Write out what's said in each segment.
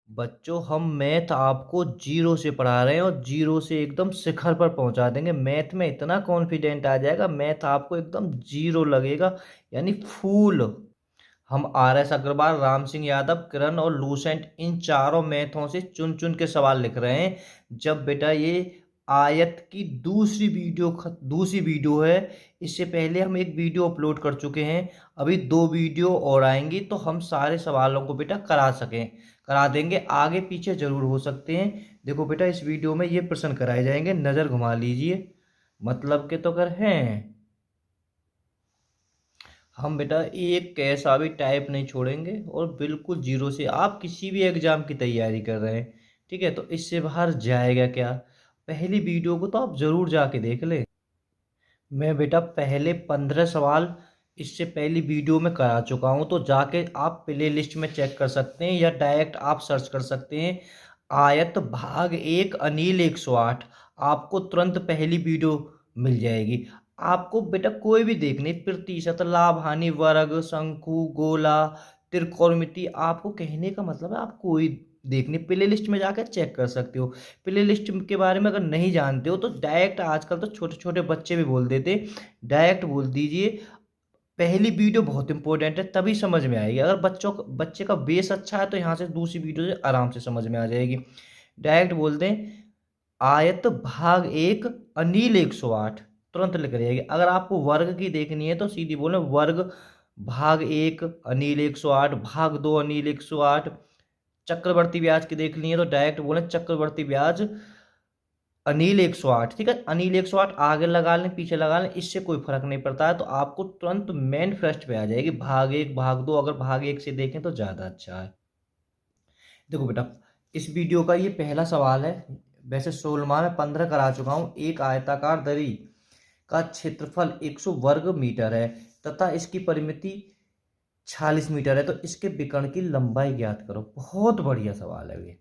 बच्चों, हम मैथ आपको जीरो से पढ़ा रहे हैं और जीरो से एकदम शिखर पर पहुंचा देंगे। मैथ में इतना कॉन्फिडेंट आ जाएगा, मैथ आपको एकदम जीरो लगेगा, यानी फूल। हम आर एस अग्रवाल, राम सिंह यादव, किरण और लूसेंट इन चारों मैथों से चुन चुन के सवाल लिख रहे हैं। जब बेटा ये आयत की दूसरी वीडियो है। इससे पहले हम एक वीडियो अपलोड कर चुके हैं, अभी दो वीडियो और आएंगी, तो हम सारे सवालों को बेटा करा देंगे। आगे पीछे जरूर हो सकते हैं। देखो बेटा, इस वीडियो में ये प्रश्न कराए जाएंगे, नजर घुमा लीजिए, मतलब के तो कर हैं। हम बेटा एक कैसा भी टाइप नहीं छोड़ेंगे और बिल्कुल जीरो से। आप किसी भी एग्जाम की तैयारी कर रहे हैं, ठीक है, तो इससे बाहर जाएगा क्या? पहली वीडियो को तो आप जरूर जाके देख ले। मैं बेटा पहले 15 सवाल इससे पहली वीडियो में करा चुका हूं, तो जाके आप प्ले लिस्ट में चेक कर सकते हैं या डायरेक्ट आप सर्च कर सकते हैं आयत भाग एक अनिल 108। आपको तुरंत पहली वीडियो मिल जाएगी। आपको बेटा कोई भी देखनी, प्रतिशत, लाभ हानि वर्ग, शंकु, गोला, त्रिकोणमिति, आपको कहने का मतलब है आप कोई देखनी, प्ले लिस्ट में जाकर चेक कर सकते हो। प्ले लिस्ट के बारे में अगर नहीं जानते हो तो डायरेक्ट, आजकल तो छोटे छोटे बच्चे भी बोल देते, डायरेक्ट बोल दीजिए पहली वीडियो बहुत इंपॉर्टेंट है, तभी समझ में आएगी। अगर बच्चे का बेस अच्छा है तो यहाँ से दूसरी वीडियो से आराम से समझ में आ जाएगी। डायरेक्ट बोल दें आयत भाग एक अनिल 108, तुरंत लिख जाएगी। अगर आपको वर्ग की देखनी है तो सीधी बोले वर्ग भाग एक अनिल 108, भाग दो अनिल 108। चक्रवर्ती ब्याज की देखनी है तो डायरेक्ट बोले चक्रवर्ती ब्याज अनिल 108, ठीक है। अनिल 108 आगे लगा लें पीछे लगा लें, इससे कोई फर्क नहीं पड़ता है, तो आपको तुरंत मेन फर्स्ट पे आ जाएगी भाग एक भाग दो। अगर भाग एक से देखें तो ज़्यादा अच्छा है। देखो बेटा, इस वीडियो का ये पहला सवाल है। वैसे 16 में 15 करा चुका हूँ। एक आयताकार दरी का क्षेत्रफल 100 वर्ग मीटर है तथा इसकी परिमिति 46 मीटर है, तो इसके विकर्ण की लंबाई ज्ञात करो। बहुत बढ़िया सवाल है ये।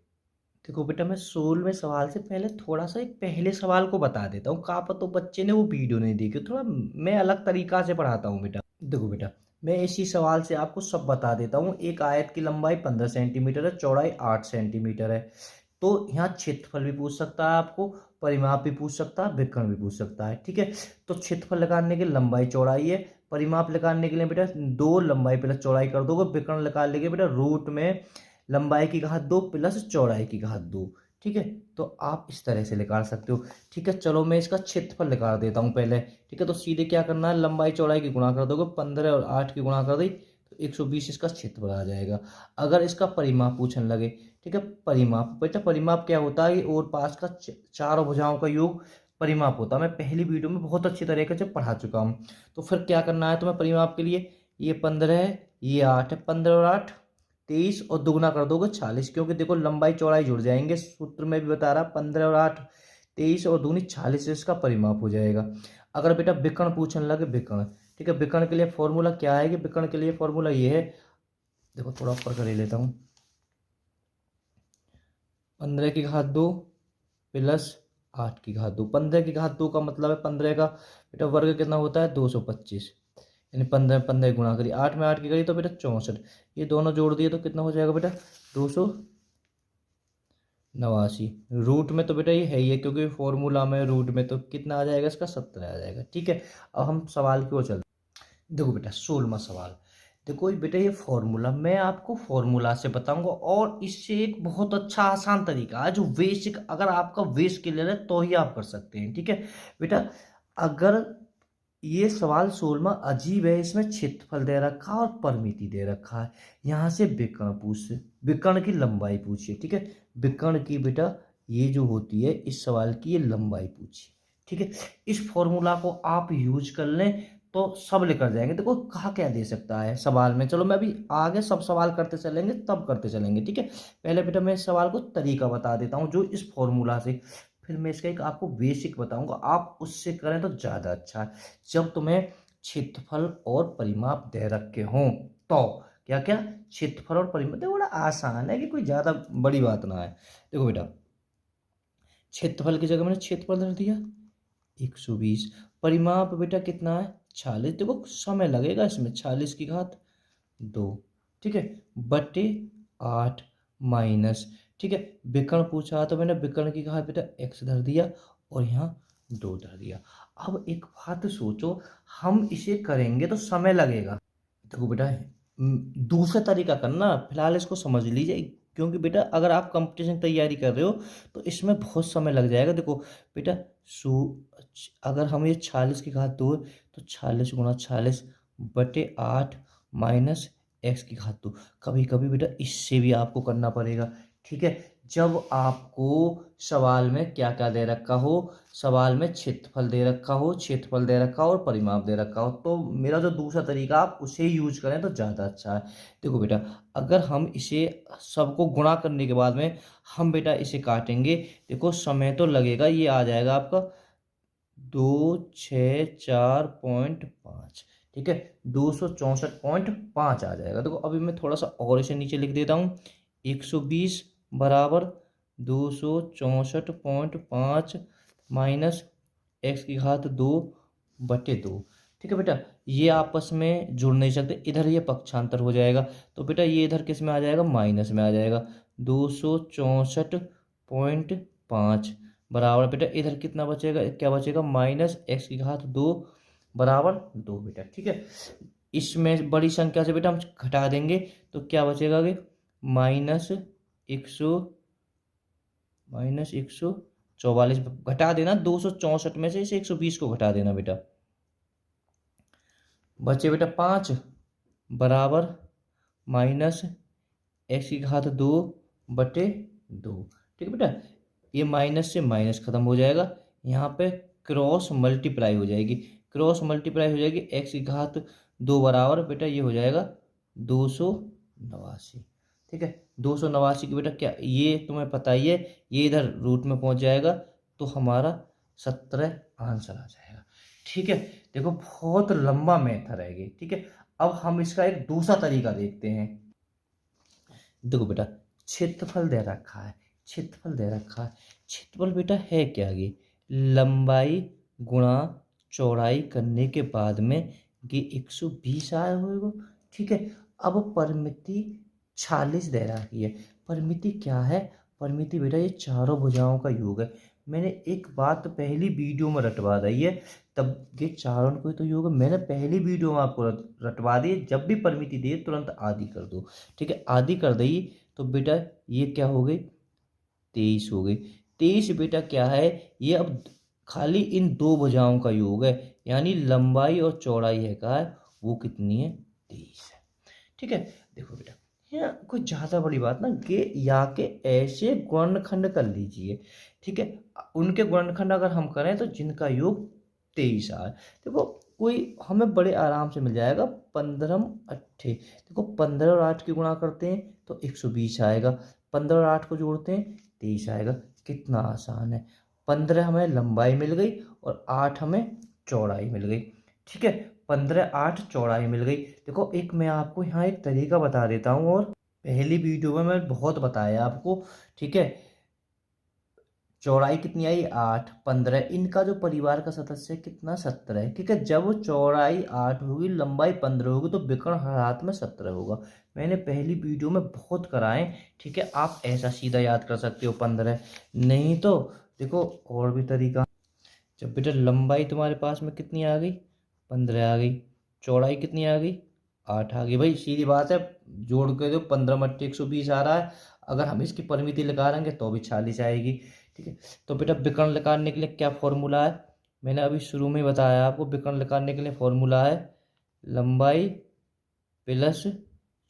देखो बेटा, मैं 16वें सवाल से पहले थोड़ा सा एक पहले सवाल को बता देता हूँ। कहा तो बच्चे ने वो वीडियो नहीं देखी, थोड़ा मैं अलग तरीका से पढ़ाता हूँ बेटा। देखो बेटा, मैं इसी सवाल से आपको सब बता देता हूँ। एक आयत की लंबाई 15 सेंटीमीटर है, चौड़ाई 8 सेंटीमीटर है। तो यहाँ क्षेत्रफल भी पूछ सकता है आपको, परिमाप भी पूछ सकता है, विकर्ण भी पूछ सकता है, ठीक है। तो क्षेत्रफल निकालने के लंबाई चौड़ाई है, परिमाप निकालने के लिए बेटा दो लंबाई प्लस चौड़ाई कर दोगे, विकर्ण निकालने के बेटा रूट में लंबाई की घात 2 प्लस चौड़ाई की घात 2, ठीक है। तो आप इस तरह से निकाल सकते हो, ठीक है। चलो मैं इसका क्षेत्रफल निकाल देता हूँ पहले, ठीक है। तो सीधे क्या करना है, लंबाई चौड़ाई की गुणा कर दोगे, 15 और 8 की गुणा कर दी तो 120 इसका क्षेत्रफल आ जाएगा। अगर इसका परिमाप पूछने लगे, ठीक है, परिमाप बेटा, परिमाप क्या होता है, और पास का चारों भुजाओं का योग परिमाप होता है। मैं पहली वीडियो में बहुत अच्छी तरीके से पढ़ा चुका हूँ। तो फिर क्या करना है तुम्हें परिमाप के लिए, ये 15 है, ये 8 है, 15 और 8 23 और दुगना कर दोगे 46, क्योंकि देखो लंबाई चौड़ाई जुड़ जाएंगे, सूत्र में भी बता रहा 15 और 8 23 और दूनी 46, इसका परिमाप हो जाएगा। अगर बेटा विकर्ण पूछने लगे, विकर्ण, ठीक है, विकर्ण के लिए फॉर्मूला क्या है कि विकर्ण के लिए फॉर्मूला ये है, देखो थोड़ा ऊपर कर लेता हूँ, 15 की घात 2 प्लस 8 की घात 2। 15 की घात 2 का मतलब है 15 का बेटा वर्ग कितना होता है, 225, यानी 15 15 गुणा करी, 8 में 8 की करी तो बेटा 64, ये दोनों जोड़ दिए तो कितना हो जाएगा बेटा, 289। रूट में तो बेटा ये है ही है, क्योंकि फॉर्मूला में रूट में तो कितना आ जाएगा इसका, 17 आ जाएगा, ठीक है। अब हम सवाल की ओर चलते हैं। देखो बेटा 16वां सवाल, देखो बेटा ये फॉर्मूला मैं आपको फॉर्मूला से बताऊंगा, और इससे एक बहुत अच्छा आसान तरीका है जो बेसिक, अगर आपका बेस क्लियर है तो ही आप कर सकते हैं, ठीक है बेटा। अगर ये सवाल 16वां अजीब है, इसमें क्षेत्रफल दे रखा है और परिमिति दे रखा है, यहाँ से विकर्ण पूछ, विकर्ण की लंबाई पूछिए, ठीक है। विकर्ण की बेटा ये जो होती है इस सवाल की ये लंबाई पूछिए, ठीक है। इस फॉर्मूला को आप यूज कर लें तो सब लेकर जाएंगे। देखो कहा क्या दे सकता है सवाल में, चलो मैं अभी आगे सब सवाल करते चलेंगे, तब करते चलेंगे, ठीक है। पहले बेटा मैं इस सवाल को तरीका बता देता हूँ जो इस फॉर्मूला से, फिर मैं इसका एक आपको बेसिक बताऊंगा, आप उससे करें तो ज़्यादा अच्छा है। जब तुम्हें क्षेत्रफल और परिमाप दे रखे हों तो क्या क्या, क्षेत्रफल और परिमाप, देखो बड़ा आसान है कि कोई ज़्यादा बड़ी बात ना है। देखो बेटा क्षेत्रफल की जगह मैंने क्षेत्रफल धर दिया 120, परिमाप बेटा कितना है 46, देखो समय लगेगा इसमें, 46 की घात 2, ठीक है, बटे 8 माइनस, ठीक है। विकर्ण पूछा तो मैंने विकर्ण की कहा बेटा x धर दिया और यहाँ 2 धर दिया। अब एक बात सोचो, हम इसे करेंगे तो समय लगेगा। देखो बेटा, दूसरा तरीका करना, फिलहाल इसको समझ लीजिए, क्योंकि बेटा अगर आप कंपटीशन की तैयारी कर रहे हो तो इसमें बहुत समय लग जाएगा। देखो बेटा, सो अगर हम ये 46 की घात 2 तो 46 गुणा 46 बटे 8 माइनस एक्स की घात 2। कभी कभी बेटा इससे भी आपको करना पड़ेगा, ठीक है। जब आपको सवाल में क्या क्या दे रखा हो, सवाल में क्षेत्रफल दे रखा हो, क्षेत्रफल दे रखा हो और परिमाप दे रखा हो, तो मेरा जो दूसरा तरीका आप उसे यूज करें तो ज़्यादा अच्छा है। देखो बेटा, अगर हम इसे सबको गुणा करने के बाद में हम बेटा इसे काटेंगे, देखो समय तो लगेगा। ये आ जाएगा आपका 264.5, ठीक है, 264.5 आ जाएगा। देखो अभी मैं थोड़ा सा और इसे नीचे लिख देता हूँ, 120 बराबर 264.5 माइनस एक्स की घात 2 बटे 2, ठीक है बेटा। ये आपस में जुड़ नहीं सकते, इधर ये पक्षांतर हो जाएगा, तो बेटा ये इधर किस में आ जाएगा, माइनस में आ जाएगा। 264.5 बराबर बेटा इधर कितना बचेगा, क्या बचेगा, माइनस एक्स की घात 2 बराबर 2 बेटा, ठीक है। इसमें बड़ी संख्या से बेटा हम घटा देंगे तो क्या बचेगा आगे, माइनस 144 घटा देना, 264 में से इसे 120 को घटा देना बेटा, बचे बेटा 5 बराबर माइनस एक्स की घात 2 बटे 2, ठीक है बेटा। ये माइनस से माइनस खत्म हो जाएगा, यहाँ पे क्रॉस मल्टीप्लाई हो जाएगी, क्रॉस मल्टीप्लाई हो जाएगी, एक्स की घात 2 बराबर बेटा ये हो जाएगा 289, ठीक है। 289 की बेटा क्या, ये तुम्हें पता ही है, ये इधर रूट में पहुंच जाएगा तो हमारा 17 आंसर आ जाएगा, ठीक है। देखो बहुत लंबा मेथड है ये, ठीक है। अब हम इसका एक दूसरा तरीका देखते हैं। देखो बेटा, क्षेत्रफल दे रखा है, क्षेत्रफल दे रखा है, क्षेत्रफल बेटा है क्या, ये लंबाई गुणा चौड़ाई करने के बाद में ये 120 आया होगा, ठीक है। अब परिमिति 46 दे रखी है, परिमिति क्या है, परिमिति बेटा ये चारों भुजाओं का योग है। मैंने एक बात पहली वीडियो में रटवा दी है, तब ये चारों को तो योग है, मैंने पहली वीडियो में आपको रटवा दी, जब भी परिमिति दे तुरंत आधी कर दो, ठीक है। आधी कर दी तो बेटा ये क्या हो गई, 23 हो गई। 23 बेटा क्या है, ये अब खाली इन दो भुजाओं का योग है, यानी लंबाई और चौड़ाई है का है वो कितनी है, 23 है, ठीक है। देखो बेटा यहाँ कोई ज़्यादा बड़ी बात ना, के या के ऐसे गुणनखंड कर लीजिए, ठीक है। उनके गुणनखंड अगर हम करें तो जिनका योग 23 आए, देखो कोई हमें बड़े आराम से मिल जाएगा। 15 अट्ठे, देखो 15 और 8 की गुणा करते हैं तो 120 आएगा, 15 और 8 को जोड़ते हैं 23 आएगा, कितना आसान है। 15 हमें लंबाई मिल गई और 8 हमें चौड़ाई मिल गई, ठीक है। 15 8 चौड़ाई मिल गई। देखो एक मैं आपको यहाँ एक तरीका बता देता हूँ, और पहली वीडियो में मैं बहुत बताया आपको, ठीक है। चौड़ाई कितनी आई, 8 15, इनका जो परिवार का सदस्य है कितना, 17 है, ठीक है। जब चौड़ाई 8 होगी लंबाई 15 होगी तो विकर्ण हर हाथ में 17 होगा। मैंने पहली वीडियो में बहुत कराए, ठीक है। आप ऐसा सीधा याद कर सकते हो 15, नहीं तो देखो और भी तरीका। जब बेटा लंबाई तुम्हारे पास में कितनी आ गई, 15 आ गई, चौड़ाई कितनी आ गई, 8 आ गई, भाई सीधी बात है, जोड़ के दो, 15 मट्टी 120 आ रहा है। अगर हम इसकी परिमिति निकालेंगे तो भी 46 आएगी, ठीक है। तो बेटा विकर्ण निकालने के लिए क्या फॉर्मूला है, मैंने अभी शुरू में बताया आपको, विकर्ण निकालने के लिए फॉर्मूला है लंबाई प्लस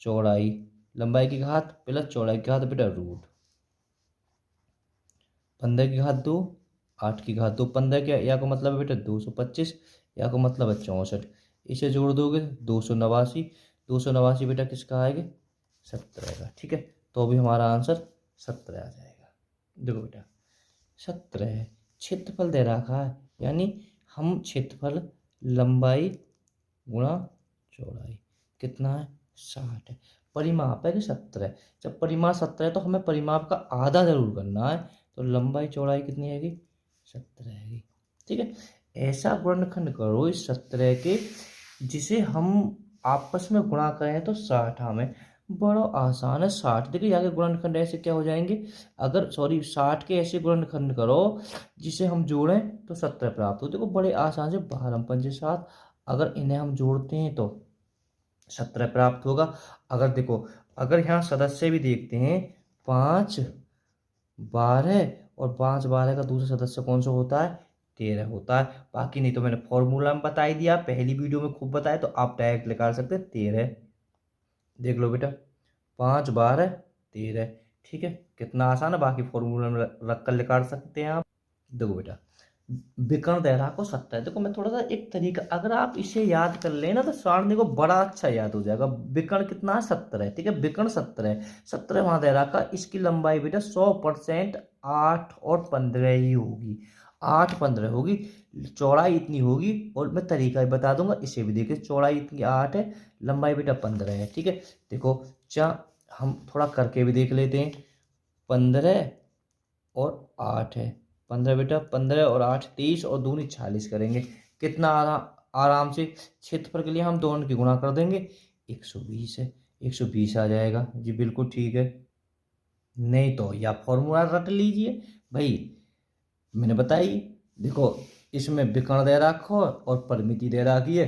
चौड़ाई, लंबाई की घात प्लस चौड़ाई की घात बेटा रूट, 15 की घात 2 8 की घात 2, 15 के या का मतलब है बेटा 225, या का मतलब है 64, इसे जोड़ दोगे 289, 289 बेटा किसका आएगा, 17 का, ठीक है। तो भी हमारा आंसर 17 आ जाएगा। देखो बेटा 17 है, क्षेत्रफल दे रखा है, यानी हम क्षेत्रफल लंबाई गुणा चौड़ाई कितना है, 60 है, परिमाप है कि 17 है। जब परिमाप 17 है तो हमें परिमाप का आधा जरूर करना है, तो लंबाई चौड़ाई कितनी आएगी, 17 आएगी, ठीक है। ऐसा गुणनखंड करो इस 17 के जिसे हम आपस में गुणा करें तो 60 हमें, बड़ा आसान है। 60 देखिए यहाँ के गुणनखंड ऐसे क्या हो जाएंगे, अगर सॉरी 60 के ऐसे गुणनखंड करो जिसे हम जोड़ें तो 17 प्राप्त हो। देखो बड़े आसान से, 12 पंजे 7, अगर इन्हें हम जोड़ते हैं तो 17 प्राप्त होगा। अगर देखो, अगर यहाँ सदस्य भी देखते हैं, 5 12, और 5 12 का दूसरा सदस्य कौन सा होता है, 13 होता है। बाकी नहीं तो मैंने फॉर्मूला में बता ही दिया, पहली वीडियो में खूब बताया, तो आप डायरेक्ट निकाल सकते हैं 13। देख लो बेटा, 5 12 13, ठीक है, कितना आसान है। बाकी फॉर्मूला में रख कर निकाल सकते हैं आप। देखो बेटा, विकर्ण दायरा को 70, देखो मैं थोड़ा सा एक तरीका, अगर आप इसे याद कर लेना तो सारणी को बड़ा अच्छा याद हो जाएगा। विकर्ण कितना है, 70 है, ठीक है, विकर्ण 70 है, 70 वहां दायरा का, इसकी लंबाई बेटा 100% 8 और 15 ही होगी, 8 15 होगी, चौड़ाई इतनी होगी। और मैं तरीका भी बता दूंगा, इसे भी देखिए, चौड़ाई इतनी 8 है, लंबाई बेटा 15 है, ठीक है। देखो चा हम थोड़ा करके भी देख लेते हैं, 15 और 8 है, 15 बेटा, 15 और 8 23, और दूनी 40 करेंगे, कितना आराम से क्षेत्रफल के लिए हम दोनों की गुणा कर देंगे, 120 है, 120 आ जाएगा जी, बिल्कुल ठीक है। नहीं तो या फॉर्मूला रट लीजिए भाई, मैंने बताई। देखो इसमें विकर्ण दे रखो और परिमिति दे रखी है,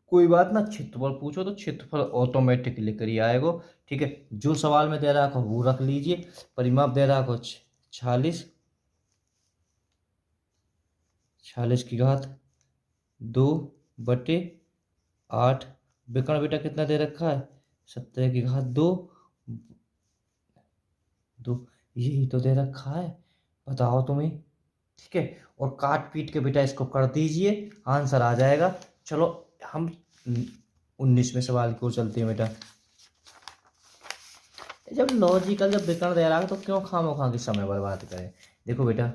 कोई बात ना, क्षेत्रफल पूछो तो क्षेत्रफल ऑटोमेटिकली करी आएगा, ठीक है। जो सवाल में दे रखा वो रख लीजिए। परिमाप दे रखो 46, 46 की घात 2/8। विकर्ण बेटा कितना दे रखा है, 17 की घात 2 2, यही तो दे रखा है, बताओ तुम्हें, ठीक है। और काट पीट के बेटा इसको कर दीजिए, आंसर आ जाएगा। चलो हम 19वें सवाल की ओर चलते हैं बेटा। जब लॉजिकल जब विकर्ण दे रहा है तो क्यों खामोखा की समय बर्बाद करें। देखो बेटा,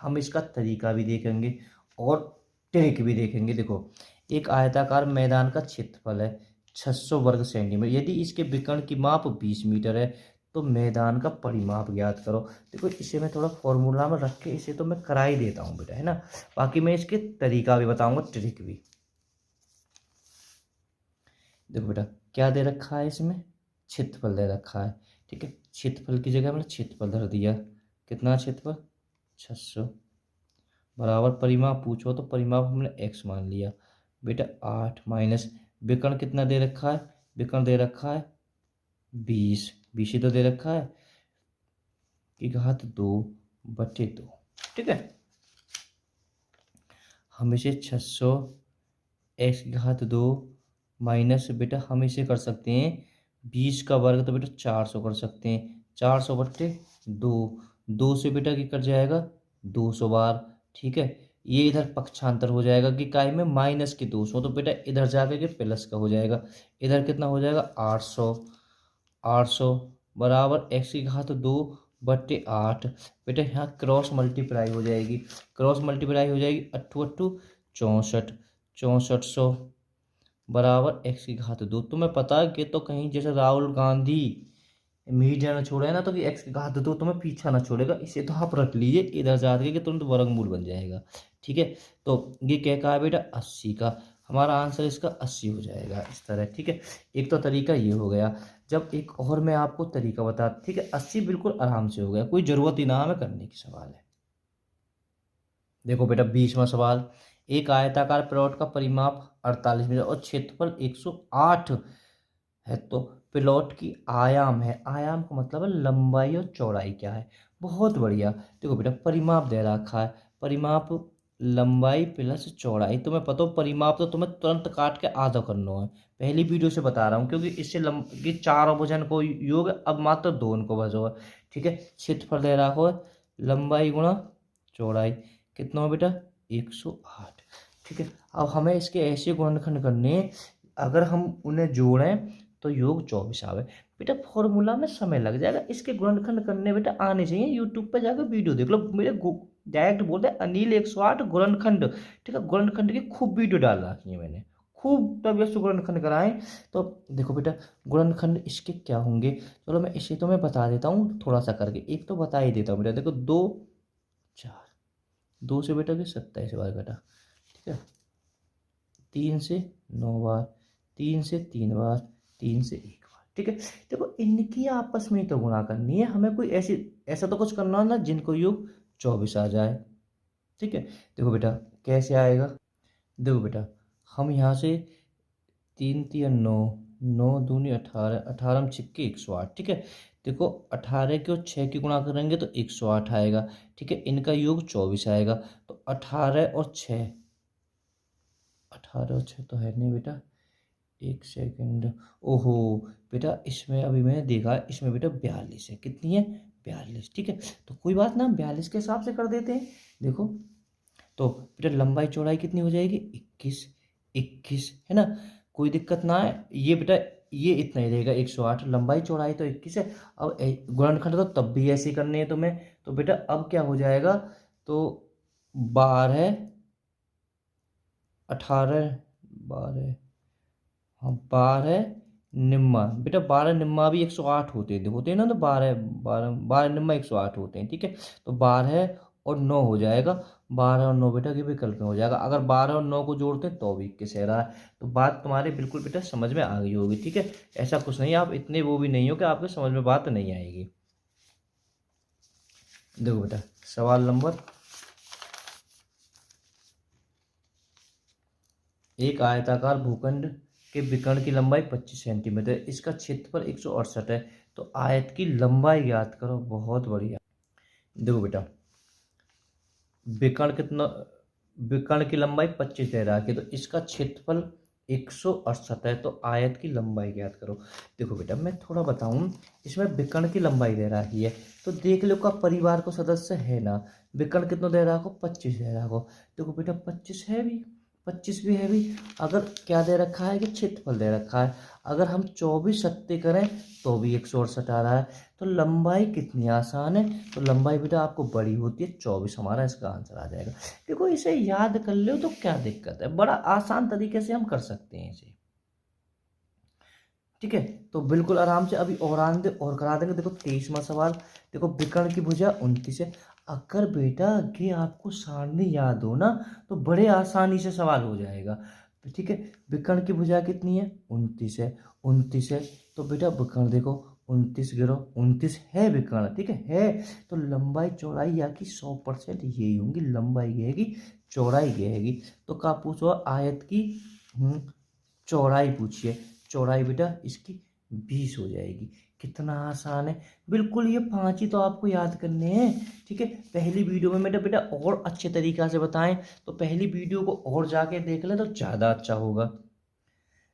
हम इसका तरीका भी देखेंगे और ट्रिक भी देखेंगे। देखो, एक आयताकार मैदान का क्षेत्रफल है 600 वर्ग सेंटीमीटर, यदि इसके विकर्ण की माप 20 मीटर है तो मैदान का परिमाप ज्ञात करो। देखो इसे मैं थोड़ा फॉर्मूला में रख के इसे तो मैं करा ही देता हूँ बेटा, है ना। बाकी मैं इसके तरीका भी बताऊंगा, ट्रिक भी। देखो बेटा, क्या दे रखा है इसमें, क्षेत्रफल दे रखा है, ठीक है। क्षेत्रफल की जगह मैंने क्षेत्रफल धर दिया, कितना क्षेत्रफल 600, बराबर परिमाप पूछो तो परिमाप हमने x मान लिया बेटा, 8 माइनस विकर्ण कितना दे रखा है, विकर्ण दे रखा है 20, 20 ही तो दे रखा है, की घात 2/2, ठीक है। हम इसे 600 x की घात 2 माइनस बेटा हम इसे कर सकते हैं 20 का वर्ग, तो बेटा 400 कर सकते हैं, 400/2, 2 से बेटा की कट जाएगा 200 बार, ठीक है। ये इधर पक्षांतर हो जाएगा कि काय में माइनस की 200, तो बेटा इधर जाकर के प्लस का हो जाएगा, इधर कितना हो जाएगा 800, 800 बराबर x की घात 2/8। बेटा यहाँ क्रॉस मल्टीप्लाई हो जाएगी, क्रॉस मल्टीप्लाई हो जाएगी, 8 8 64, 6400 बराबर x की घात 2। तुम्हें पता है कि तो कहीं जैसे राहुल गांधी मीडिया ना छोड़े ना, तो कि x की घात 2 तुम्हें पीछा ना छोड़ेगा, इसे तो आप रख लीजिए इधर जा के तुरंत वर्गमूल बन जाएगा, ठीक है। तो ये क्या कहा बेटा, 80 का, हमारा आंसर इसका 80 हो जाएगा, इस तरह, ठीक है। एक तो तरीका ये हो गया। जब एक और मैं आपको तरीका बता, ठीक है, 80 बिल्कुल आराम से हो गया, कोई जरूरत ही ना हमें करने की, सवाल है। देखो बेटा 20वां सवाल, एक आयताकार प्लॉट का परिमाप 48 मीटर और क्षेत्रफल 108 है, तो प्लॉट की आयाम है, आयाम का मतलब है लंबाई और चौड़ाई क्या है। बहुत बढ़िया। देखो बेटा परिमाप दे रखा है, परिमाप लंबाई प्लस चौड़ाई, तुम्हें पता हो परिमाप तो तुम्हें तुरंत काट के आधा करना है, पहली वीडियो से बता रहा हूँ, क्योंकि इससे ये चारों भुजन को योग है, अब मात्र दो को बचो है, ठीक है। क्षेत्रफल दे रखा है लंबाई गुणा चौड़ाई, कितना हो बेटा 108, ठीक है। अब हमें इसके ऐसे गुणनखंड करने, अगर हम उन्हें जोड़ें तो योग 24 आवे। बेटा फॉर्मूला में समय लग जाएगा, इसके गुणनखंड करने बेटा आने चाहिए, यूट्यूब पे जाकर वीडियो देख लो, मेरे डायरेक्ट बोलते हैं अनिल 108 गुणनखंड, ठीक है, गुणनखंड की खूब वीडियो डाल रखी है मैंने, खूब तबियत से गुणनखंड कराएं। तो देखो बेटा गुणनखंड इसके क्या होंगे, चलो मैं इसे तो मैं बता देता हूँ थोड़ा सा करके, एक तो बता ही देता हूँ बेटा। देखो 2 4, 2 से बेटा के 27 बार कटा, ठीक है, 3 से 9 बार, 3 से 3 बार, 3 से 1 बार, ठीक है। देखो इनकी आपस में ही तो गुणा करनी है, हमें कोई ऐसी ऐसा तो कुछ करना ना जिनको योग 24 आ जाए। ठीक है, देखो बेटा कैसे आएगा। देखो बेटा हम यहाँ से 3 3 9, 9 दूनी 18, 18 में छिक्के 108। ठीक है, देखो 18 के और 6 की गुणा करेंगे तो 108 आएगा। ठीक है, इनका योग 24 आएगा। तो 18 और 6, 18 और 6 तो है नहीं बेटा, एक सेकंड। ओहो बेटा, इसमें अभी मैंने देखा इसमें बेटा 42 है। कितनी है? 42। ठीक है, तो कोई बात ना, 42 के हिसाब से कर देते हैं। देखो तो बेटा लंबाई चौड़ाई कितनी हो जाएगी? 21। 21 है ना, कोई दिक्कत ना है ये बेटा, ये इतना ही रहेगा 108। लंबाई चौड़ाई तो 21 है। अब गुणनखंड तो तब भी ऐसे ही करने हैं तुम्हें। तो बेटा अब क्या हो जाएगा, तो 12, 18, 12, हाँ 12 निम्मा बेटा, 12 निम्मा भी 108 होते हैं ना, तो 12 12 12 निम्मा 108 होते हैं। ठीक है, तो 12 और 9 हो जाएगा। 12 और 9 बेटा के विकल्प में हो जाएगा। अगर 12 और 9 को जोड़ते हैं तो भी 21 रहा है। तो बात तुम्हारे बिल्कुल बेटा समझ में आ गई होगी। ठीक है, ऐसा कुछ नहीं, आप इतने वो भी नहीं हो कि आपके समझ में बात नहीं आएगी। देखो बेटा सवाल नंबर, एक आयताकार भूखंड के विकर्ण की लंबाई 25 सेंटीमीटर, इसका क्षेत्रफल 168 है, तो आयत की लंबाई ज्ञात करो। बहुत बढ़िया। देखो बेटा विकर्ण कितना, विकर्ण की लंबाई 25 दे रहा है, तो इसका क्षेत्रफल 168 है, तो आयत की लंबाई ज्ञात करो। देखो बेटा मैं थोड़ा बताऊं, इसमें विकर्ण की लंबाई दे रहा है, तो देख लो का परिवार को सदस्य है ना। विकर्ण कितना दे रहा है? 25 दे रहा है। देखो बेटा 25 है भी, 25 भी है भी। अगर क्या दे रखा है कि क्षेत्रफल दे रखा है, अगर हम 24 सत्ते करें तो भी 168 आ रहा है। तो लंबाई कितनी आसान है, तो लंबाई बेटा आपको बड़ी होती है 24, हमारा इसका आंसर आ जाएगा। देखो इसे याद कर लो तो क्या दिक्कत है, बड़ा आसान तरीके से हम कर सकते हैं इसे। ठीक है, तो बिल्कुल आराम से अभी और करा देंगे। देखो 23वां सवाल, देखो विकर्ण की भुजा 29 है। अगर बेटा ये आपको सारणी याद हो ना तो बड़े आसानी से सवाल हो जाएगा। ठीक है, विकर्ण की भुजा कितनी है? 29 है। 29 है, तो बेटा विकर्ण देखो 29 गिरो 29 है विकर्ण। ठीक है, तो लंबाई चौड़ाई या की 100% यही होंगी, लंबाई गएगी चौड़ाई गएगी। तो क्या पूछो? आयत की चौड़ाई पूछिए। चौड़ाई बेटा इसकी 20 हो जाएगी। कितना आसान है, बिल्कुल ये 5 ही तो आपको याद करने हैं। ठीक है, पहली वीडियो में मेरा बेटा और अच्छे तरीक़ा से बताएं, तो पहली वीडियो को और जाके देख लें तो ज़्यादा अच्छा होगा।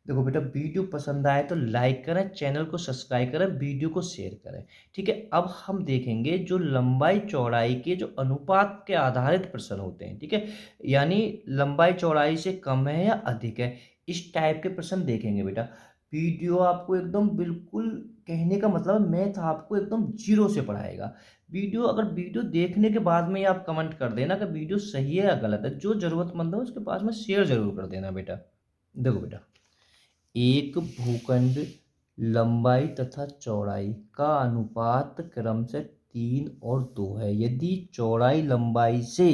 देखो बेटा वीडियो पसंद आए तो लाइक करें, चैनल को सब्सक्राइब करें, वीडियो को शेयर करें। ठीक है, अब हम देखेंगे जो लंबाई चौड़ाई के जो अनुपात के आधारित प्रश्न होते हैं। ठीक है, यानी लंबाई चौड़ाई से कम है या अधिक है, इस टाइप के प्रश्न देखेंगे बेटा। वीडियो आपको एकदम बिल्कुल, कहने का मतलब मैथ आपको एकदम जीरो से पढ़ाएगा। वीडियो अगर वीडियो देखने के बाद में ही आप कमेंट कर देना कि वीडियो सही है या गलत है, जो ज़रूरतमंद है उसके पास में शेयर जरूर कर देना बेटा। देखो बेटा एक भूखंड लंबाई तथा चौड़ाई का अनुपात क्रम से 3 और 2 है। यदि चौड़ाई लंबाई से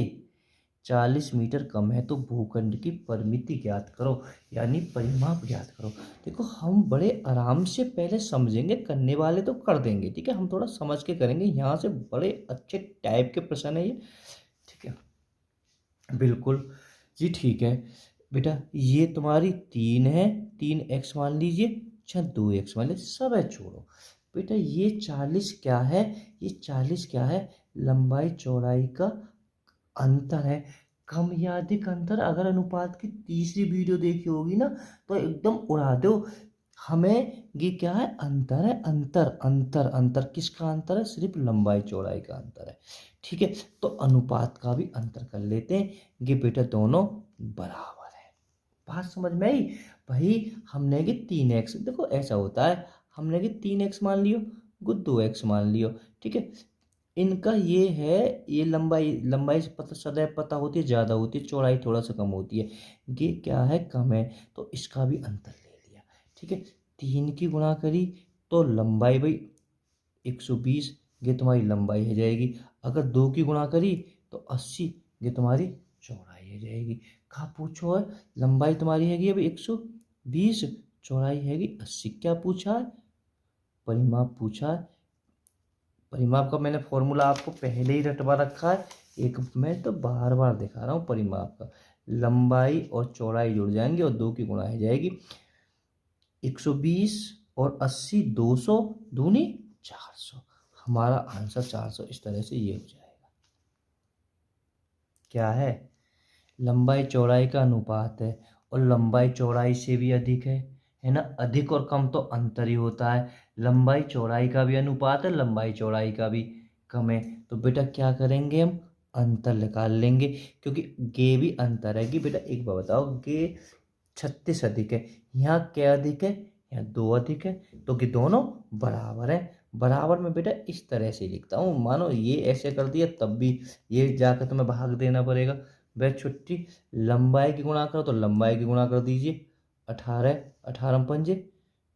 40 मीटर कम है तो भूखंड की परिमिति ज्ञात करो, यानी परिमाप ज्ञात करो। देखो हम बड़े आराम से पहले समझेंगे, करने वाले तो कर देंगे। ठीक है, हम थोड़ा समझ के करेंगे, यहाँ से बड़े अच्छे टाइप के प्रश्न है ये। ठीक है, बिल्कुल जी, ठीक है बेटा। ये तुम्हारी 3 है, 3x मान लीजिए, अच्छा 2x मान लीजिए, सब है छोड़ो। बेटा ये 40 क्या है, ये 40 क्या है? लंबाई चौड़ाई का अंतर है। कम या अधिक अंतर, अगर अनुपात की तीसरी वीडियो देखी होगी ना तो एकदम उड़ा दो। हमें ये क्या है? अंतर है, अंतर अंतर अंतर। किसका अंतर है? सिर्फ लंबाई चौड़ाई का अंतर है। ठीक है, तो अनुपात का भी अंतर कर लेते हैं। ये बेटा दोनों बराबर है। बात समझ में आई भाई? हमने कि 3x, देखो ऐसा होता है, हमने कि 3x मान लियो, 2x मान लियो। ठीक है, इनका ये है, ये लंबाई लंबाई से पता सदैव पता होती है ज़्यादा होती है, चौड़ाई थोड़ा सा कम होती है। ये क्या है? कम है, तो इसका भी अंतर ले लिया। ठीक है, 3 की गुणा करी तो लंबाई भाई 120, ये तुम्हारी लंबाई हो जाएगी। अगर 2 की गुणा करी तो 80, ये तुम्हारी चौड़ाई हो जाएगी। कहाँ पूछो है? लंबाई तुम्हारी हैगी अभी 120, चौड़ाई हैगी 80। क्या पूछा है? परिमाप पूछा है। परिमाप का मैंने फॉर्मूला आपको पहले ही रटवा रखा है, एक मैं तो बार बार दिखा रहा हूँ। परिमाप का लंबाई और चौड़ाई जुड़ जाएंगे और 2 की गुणा हो जाएगी। 120 और 80, 200 दूनी 400। हमारा आंसर 400। इस तरह से ये हो जाएगा। क्या है? लंबाई चौड़ाई का अनुपात है और लंबाई चौड़ाई से भी अधिक है ना। अधिक और कम तो अंतर ही होता है। लंबाई चौड़ाई का भी अनुपात है, लंबाई चौड़ाई का भी कम है। तो बेटा क्या करेंगे हम? अंतर निकाल लेंगे, क्योंकि गे भी अंतर है। कि बेटा एक बात बताओ, गे 36 अधिक है, यहाँ क्या अधिक है? यहाँ 2 अधिक है। तो कि दोनों बराबर है। बराबर में बेटा इस तरह से लिखता हूँ। मानो ये ऐसे कर दिया तब भी ये जाकर तुम्हें भाग देना पड़ेगा। वह छुट्टी लंबाई की गुणा करो तो लंबाई की गुणा कर दीजिए। 18, 18 पंजे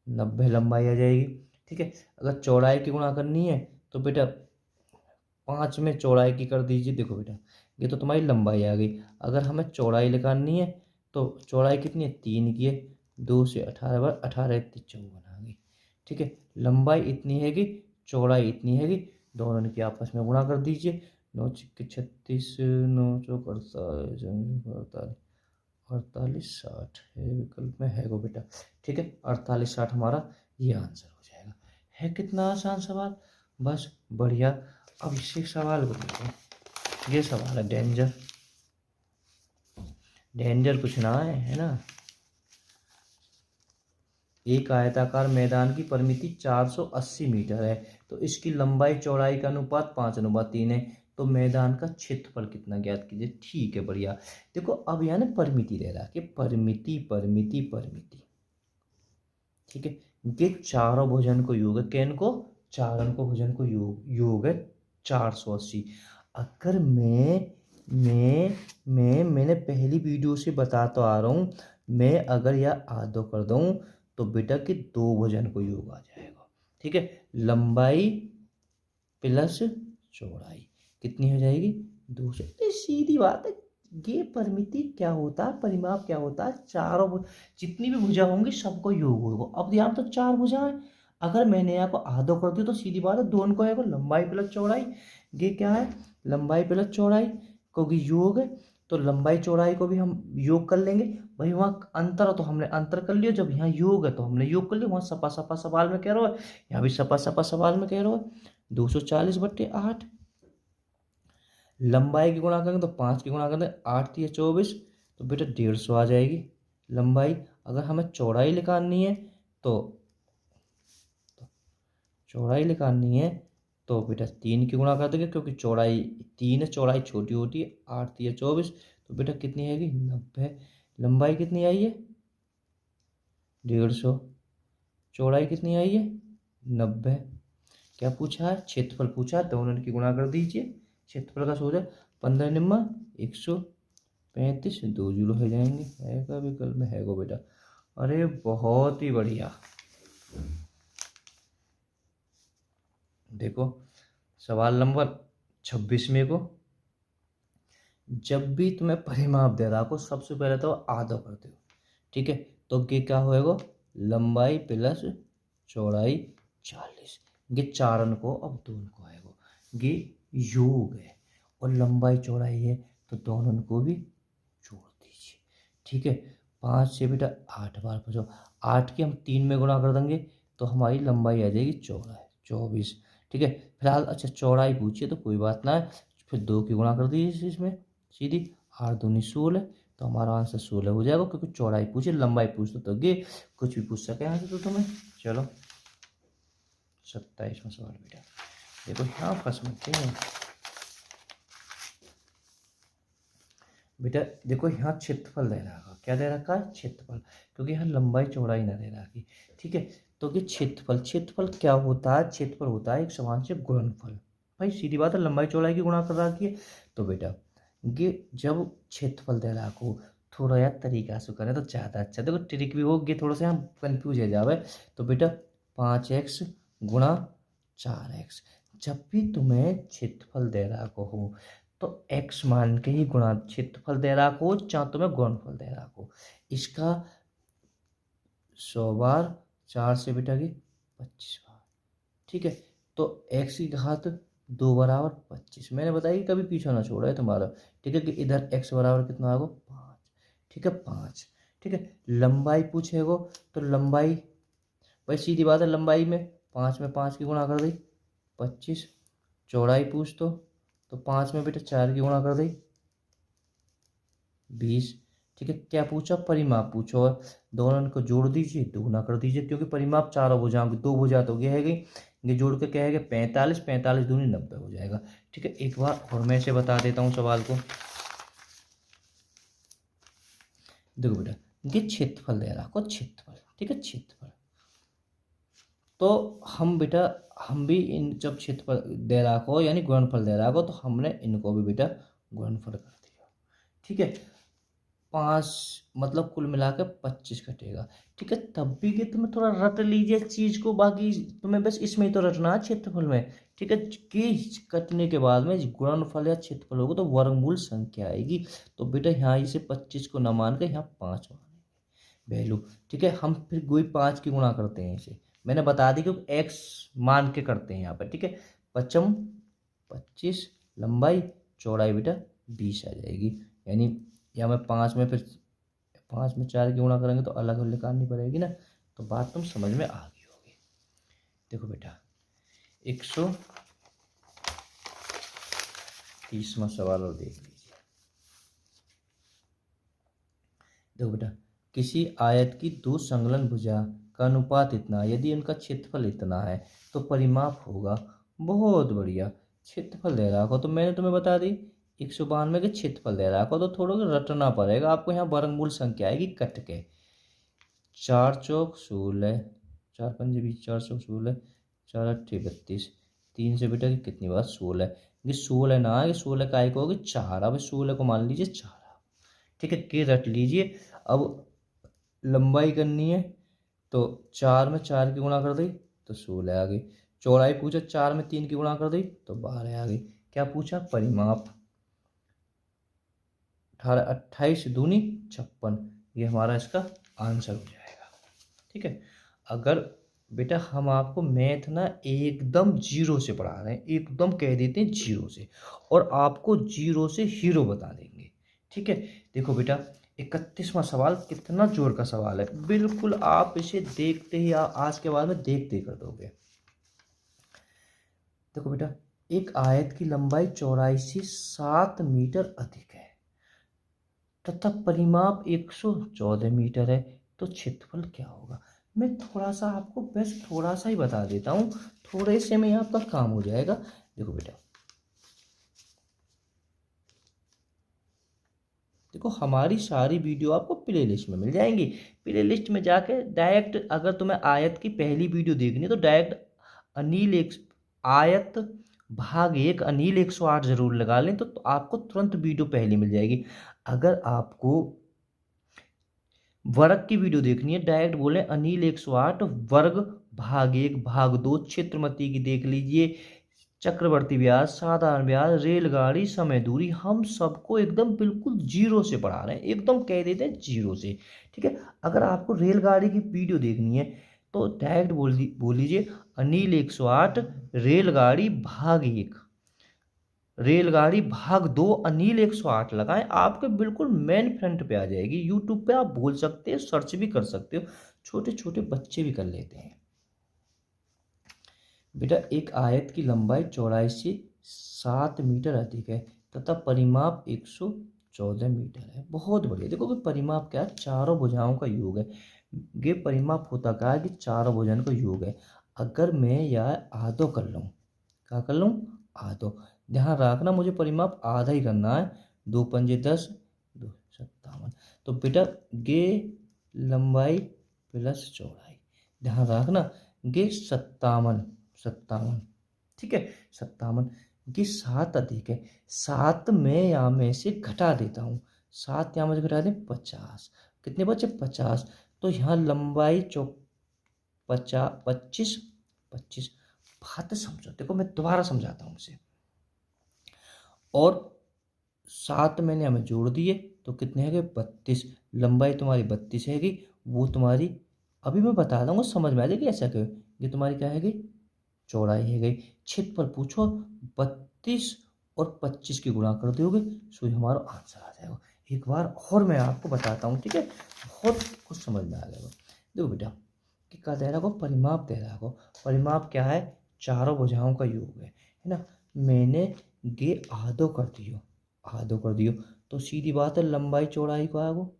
90 लंबाई आ जाएगी। ठीक है। अगर चौड़ाई की गुणा करनी है तो बेटा 5 में चौड़ाई की कर दीजिए। देखो बेटा ये तो तुम्हारी लंबाई आ गई। अगर हमें चौड़ाई निकालनी है तो चौड़ाई कितनी है? 3 की है। 2 से 18 बार 18 54 आ गई। ठीक है। लंबाई इतनी है कि चौड़ाई इतनी है कि दोनों की आपस में गुणा कर दीजिए। 9 छिक्के 36, 9 चौक 48, 48, 48, 60 है विकल्प में, है गो बेटा। ठीक है। 48, 60 हमारा ये आंसर हो जाएगा। है कितना आसान सवाल, बस बढ़िया। अब इससे सवाल को देखो। ये सवाल है डेंजर। डेंजर कुछ ना है ना। एक आयताकार मैदान की परिमिति 480 मीटर है, तो इसकी लंबाई चौड़ाई का अनुपात 5:3 है। तो मैदान का क्षेत्रफल कितना ज्ञात कीजिए। ठीक है, बढ़िया। देखो अब यहाँ ना परिमिति दे रहा है कि परिमिति परिमिति परिमिति। ठीक है। ये चारों भुजन को योग है। कैन को? चारण को भुजन को योग है 480। अगर मैंने पहली वीडियो से बताता आ रहा हूँ, मैं अगर यह आधो कर दूँ तो बेटा कि 2 भुजन को योग आ जाएगा। ठीक है। लंबाई प्लस चौड़ाई कितनी हो जाएगी? 200। तो सीधी बात है। ये परिमिति क्या होता है, परिमाप क्या होता है? चारों जितनी भी भुजा होंगी सबको योग होगा। अब यहाँ तो 4 भुजा है, अगर मैंने यहाँ को आधो कर दिया तो सीधी बात है दोनों को है लंबाई प्लस चौड़ाई। ये क्या है? लंबाई प्लस चौड़ाई, क्योंकि योग है तो लंबाई चौड़ाई को भी हम योग कर लेंगे। भाई वहाँ अंतर है तो हमने अंतर कर लिया, जब यहाँ योग है तो हमने योग कर लिया। वहाँ सपा सपा सवाल में कह रहा है, यहाँ भी सपा सपा सवाल में कह रहा है। 240/8। लंबाई की गुणा करेंगे तो 5 की गुणा करें, 8 या 24, तो बेटा 150 आ जाएगी लंबाई। अगर हमें चौड़ाई निकालनी है तो चौड़ाई निकालनी है तो बेटा 3 की गुणा कर देंगे, क्योंकि चौड़ाई 3 है, चौड़ाई छोटी होती है। 8 या 24, तो बेटा कितनी आएगी? 90। लंबाई कितनी आई है? 150। चौड़ाई कितनी आई है? 90। क्या पूछा है? क्षेत्रफल पूछा है, दोनों की गुणा कर दीजिए। क्षेत्रफल का सूत्र 15 निम्मा 135, 2 जीरो हो जाएंगे। है का विकल्प में है गो बेटा। अरे बहुत ही बढ़िया। देखो सवाल नंबर 26 में को, जब भी तुम्हें परिमाप दे रहा हो सबसे पहले तो आधा करते हो। ठीक है। तो ये क्या होएगा? लंबाई प्लस चौड़ाई 40। ये चारण को अब दोनों को आएगा। ये योग है और लंबाई चौड़ाई है तो दोनों को भी जोड़ दीजिए। ठीक है। 5 से बेटा 8 बार बचो। 8 की हम 3 में गुणा कर देंगे तो हमारी लंबाई आ जाएगी चौड़ाई 24। ठीक है। फिलहाल अच्छा चौड़ाई पूछिए तो कोई बात ना है, फिर 2 की गुणा कर दीजिए इसमें सीधी। 8 दूनी 16, तो हमारा आंसर 16 हो जाएगा, क्योंकि चौड़ाई पूछे लंबाई पूछ तो ये कुछ भी पूछ सके यहाँ से तो तुम्हें। चलो 27वां सवाल बेटा। देखो यहाँ फंस मत हैं बेटा। देखो यहाँ क्षेत्रफल दे रखा, क्या दे रखा है? क्षेत्रफल, क्योंकि यहाँ लंबाई चौड़ाई ना दे रखी। ठीक है। तो ये क्षेत्रफल, क्षेत्रफल क्या होता है? क्षेत्रफल होता है एक समान से गुणनफल। भाई सीधी बात है, लंबाई चौड़ाई की गुणा कर रखी है तो बेटा ये जब क्षेत्रफल दे रहा को थोड़ा यार तरीका से करें तो ज़्यादा अच्छा। देखो ट्रिक भी होगी, थोड़ा सा हम कन्फ्यूज हो जावे। तो बेटा 5x गुणा 4x। जब भी तुम्हें क्षेत्रफल दे रहा को हो तो x मान के ही गुणा, क्षेत्रफल दे रहा को चाहे तुम्हें गुणनफल दे रहा को। इसका 100 बार 4 से बेटा की 25 बार, ठीक है। तो x की घात 2 बराबर 25, मैंने बताया कि कभी पीछे ना छोड़ा है तुम्हारा। ठीक है, कि इधर x बराबर कितना आएगा 5। ठीक है 5। ठीक है, लंबाई पूछेगो तो लंबाई भाई सीधी बात है, लंबाई में 5 में 5 की गुणा कर दी 25। चौड़ाई पूछ तो 5 में बेटा 4 की गुणा कर दी 20। ठीक है, क्या पूछा, परिमाप पूछो, और दोनों को जोड़ दीजिए, दुगुना कर दीजिए, क्योंकि परिमाप चारों भुजाओं की, दो भुजा तो क्या है गई, ये जोड़ के क्या है 45, 45 दूनी 90 हो जाएगा। ठीक है, एक बार और मैं से बता देता हूँ सवाल को। देखो बेटा, ये क्षेत्रफल दे रहा को, क्षेत्रफल, ठीक है क्षेत्रफल, तो हम बेटा हम भी इन जब क्षेत्रफल दे रहा को यानी गुणनफल दे रहा को, तो हमने इनको भी बेटा गुणनफल कर दिया। ठीक है, 5 मतलब कुल मिला के 25 कटेगा। ठीक है, तब भी कि तुम्हें थोड़ा रट लीजिए चीज को, बाकी तुम्हें बस इसमें ही तो रटना है क्षेत्रफल में। ठीक है, कि कटने के बाद में गुणनफल या क्षेत्रफल होगा तो वर्गमूल संख्या आएगी। तो बेटा यहाँ इसे 25 को न मान के यहाँ 5 मानेंगे वैल्यू। ठीक है, हम फिर वही 5 की गुणा करते हैं इसे, मैंने बता दी क्योंकि x मान के करते हैं यहाँ पर। ठीक है, 55 25, लंबाई चौड़ाई बेटा 20 आ जाएगी। यानी या मैं 5 में फिर 5 में 4 की गुणा करेंगे तो अलग अलग निकालनी पड़ेगी ना, तो बात तुम समझ में आ गई होगी। देखो बेटा 130वां सवाल और देख लीजिए। देखो बेटा, किसी आयत की दो संलग्न भुजा का अनुपात इतना, यदि उनका क्षेत्रफल इतना है तो परिमाप होगा। बहुत बढ़िया, क्षेत्रफल दे रहा हो तो मैंने तुम्हें बता दी 192 के क्षेत्रफल दे रहा हो, तो थोड़ा रटना पड़ेगा आपको। यहाँ वर्गमूल संख्या आएगी कट के, 4 चौक 16, 4 पंजे 20, 4 चौक 16, 4 अट्ठे 32, 3 से बेटा की कितनी बात 16, ये 16 ना, ये 16 का एक होगी 4, अब 16 को मान लीजिए 4। ठीक है, के रट लीजिए। अब लंबाई करनी है तो 4 में 4 की गुणा कर दी तो 16 आ गई। चौड़ाई पूछा 4 में 3 की गुणा कर दी तो 12 आ गई। क्या पूछा, परिमाप 18 28 दूनी 56, ये हमारा इसका आंसर हो जाएगा। ठीक है, अगर बेटा हम आपको मैथ ना एकदम जीरो से पढ़ा रहे हैं, एकदम कह देते हैं जीरो से, और आपको जीरो से हीरो बता देंगे। ठीक है, देखो बेटा 31वां सवाल कितना जोर का सवाल है, बिल्कुल आप इसे देखते ही आज के बाद में देखते ही कर दोगे। देखो बेटा, एक आयत की लंबाई चौड़ाई से 7 मीटर अधिक है तथा परिमाप 114 मीटर है, तो क्षेत्रफल क्या होगा। मैं थोड़ा सा आपको बस थोड़ा सा ही बता देता हूँ, थोड़े से में आपका काम हो जाएगा। देखो बेटा, देखो हमारी सारी वीडियो आपको प्ले लिस्ट में मिल जाएंगी। प्ले लिस्ट में जाके डायरेक्ट अगर तुम्हें आयत की पहली वीडियो देखनी है तो डायरेक्ट अनिल एक आयत भाग 1 अनिल 108 जरूर लगा लें, तो आपको तुरंत वीडियो पहली मिल जाएगी। अगर आपको वर्ग की वीडियो देखनी है डायरेक्ट बोले अनिल 108 वर्ग भाग 1 भाग 2 क्षेत्रमती की देख लीजिए, चक्रवर्ती व्यास, साधारण व्यास, रेलगाड़ी, समय दूरी, हम सबको एकदम बिल्कुल जीरो से पढ़ा रहे हैं, एकदम कह देते हैं जीरो से। ठीक है, अगर आपको रेलगाड़ी की वीडियो देखनी है तो डायरेक्ट बोल लीजिए अनिल 108 रेलगाड़ी भाग 1 रेलगाड़ी भाग 2 अनिल 108 लगाएं, आपके बिल्कुल मेन फ्रंट पे आ जाएगी। यूट्यूब पे आप बोल सकते हो, सर्च भी कर सकते हो, छोटे छोटे बच्चे भी कर लेते हैं। बेटा, एक आयत की लंबाई चौड़ाई से 7 मीटर अधिक है तथा परिमाप 114 मीटर है। बहुत बढ़िया, देखो कि परिमाप क्या है, चारों भुजाओं का योग है। ये परिमाप होता क्या है कि चारों भुजाओं का योग है। अगर मैं यह आधो कर लूँ, क्या कर लूँ, आधो, ध्यान रखना मुझे परिमाप आधा ही करना है, 2 पंजे 10, 2 57, तो बेटा ये लंबाई प्लस चौड़ाई, ध्यान रखना ये 57, 57, ठीक है 57, ये 7 अधिक है, 7 में यहाँ में से घटा देता हूँ, 7 यहाँ में से घटा दें 50, कितने बचे 50, तो यहाँ लंबाई 25, 25। बात समझो, देखो मैं दोबारा समझाता हूँ इसे, और 7 मैंने हमें जोड़ दिए तो कितने है 32, लंबाई तुम्हारी 32 हैगी, वो तुम्हारी अभी मैं बता दूंगा समझ में आ जाएगी ऐसा क्यों, ये तुम्हारी क्या हैगी चौड़ाई है गई। क्षेत्रफल पूछो 32 और 25 की गुणा कर दोगे सो ये हमारा आंसर आ जाएगा। एक बार और मैं आपको बताता हूँ, ठीक है, बहुत कुछ समझ में आ जाएगा। देखो बेटा कि क्या दे रहा को परिमाप दे रहा को। परिमाप क्या है? चारों भुजाओं का योग है ना। मैंने ये आधो कर दियो तो सीधी बात है लंबाई चौड़ाई को आगो,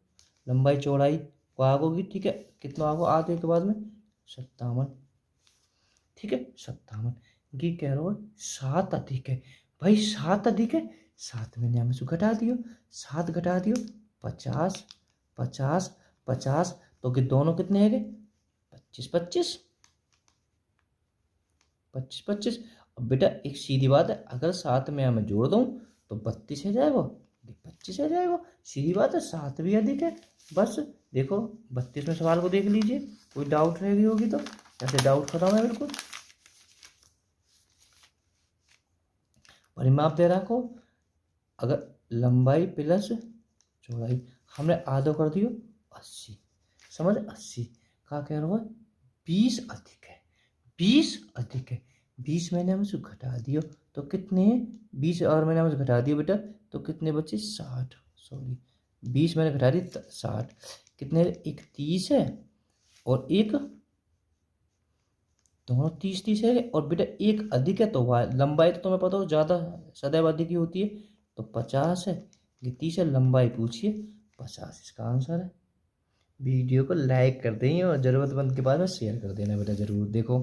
लंबाई चौड़ाई को आगोगी, ठीक है। कितना आगो आधे के बाद में 57, ठीक है 57। ये कह रहा हो 7 अधिक है भाई, 7 अधिक है, 7 मैंने हमें से घटा दियो, 7 घटा दियो 50, 50, 50, तो कि दोनों कितने हैं? 25, 25, 25, 25। अब बेटा एक सीधी बात है, अगर 7 में हमें जोड़ दूँ तो 32 हो जाएगा, 25 हो जाएगा। सीधी बात है, 7 भी अधिक है। बस देखो 32 में सवाल को देख लीजिए, कोई डाउट रह गई होगी तो ऐसे डाउट खत्म है बिल्कुल। परिमाप दे रखो, अगर लंबाई प्लस चौड़ाई हमने आधो कर दियो 80, समझ 80 का कह रहा है 20 अधिक है, 20 अधिक है। 20 मैंने हमसे घटा दियो तो कितने हैं? 20 और मैंने हमसे घटा दियो बेटा तो कितने बचे? 60, सॉरी 20 मैंने घटा दी 60, कितने? एक 30 है और एक, दोनों 30 30 है। और बेटा एक अधिक है तो लंबाई तो तुम्हें पता हो ज़्यादा सदैव अधिक ही होती है, तो 50 है। ये 30 है, लंबाई पूछिए 50, इसका आंसर है। वीडियो को लाइक कर दें और ज़रूरतमंद के पास में शेयर कर देना बेटा ज़रूर। देखो